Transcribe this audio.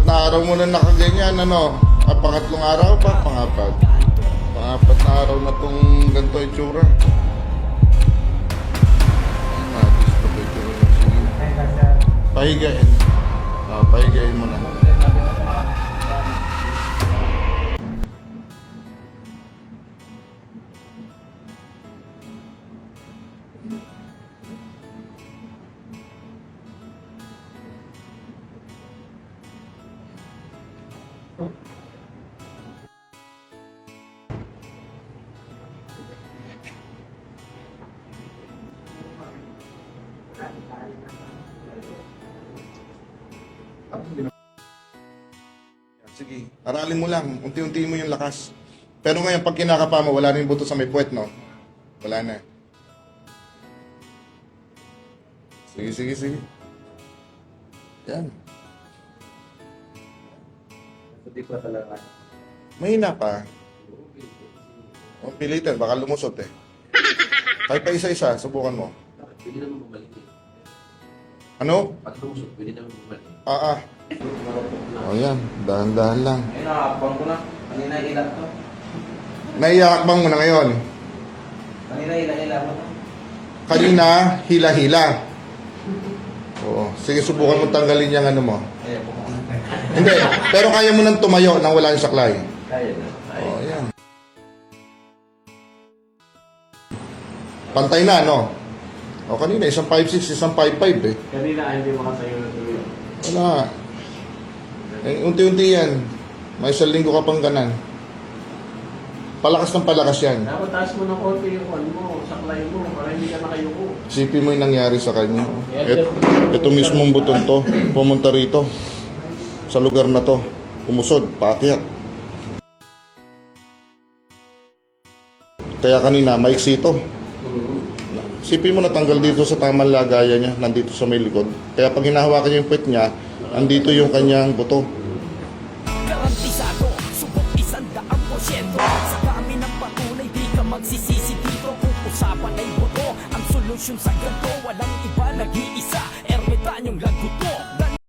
na araw mo na nakaganyan, ano? Pangatlong araw pa? Pangapat. Pangapat na araw na tong ganito itsura. Gusto ko itsura. Sige. Pahigain. Pahigain mo na. Sige, aralin mo lang. Unti-unti mo yung lakas. Pero ngayon, pag kinakapa mo, wala rin buto sa may puwet, no? Wala na. Sige, sige, sige. Yan. Hindi pa talaga. Mahina pa. O, pilitin, baka lumusot eh. Kahit pa isa-isa, subukan mo. Pwede naman bumalik eh. Ano? Pag lumusot, pwede naman bumalik. O yan, dahan-dahan lang. Ayun, nakakapang ko na. Kanina ilang to. Naiakbang mo na ngayon. Kanina ilang mo to. Kanina, hila-hila. Oo. Sige, subukan mo tanggalin yung ano mo. Kaya po. Hindi, pero kaya mo nang tumayo nang wala yung saklay. Kaya na. Oo, yan. Pantay na, no? O kanina, isang 5'6", isang 5'5" eh. Kanina hindi makatayo na tuloy. Wala. Eh, unti-unti yan. May isang linggo ka pang ganan. Palakas ng palakas yan. Dapat taas mo ng konti yung ano mo, saklay mo, para hindi ka nakayuko. Isipin mo yung nangyari sa kanya. Ito mismong buton to, pumunta rito. Sa lugar na to. Umusod, paakyat. Kaya kanina, maiksi ito. Isipin mo natanggal dito sa tamang lagayan niya, nandito sa may likod. Kaya pag hinahawakan niya yung puwet niya, andito yung kanyang buto. Garantisado, subok 100%. Sa dami ng patunay, di ka magsisisi dito. Kung usapan ay buto, ang solusyon sa ganito, walang iba, nag-iisa. Ermitanyong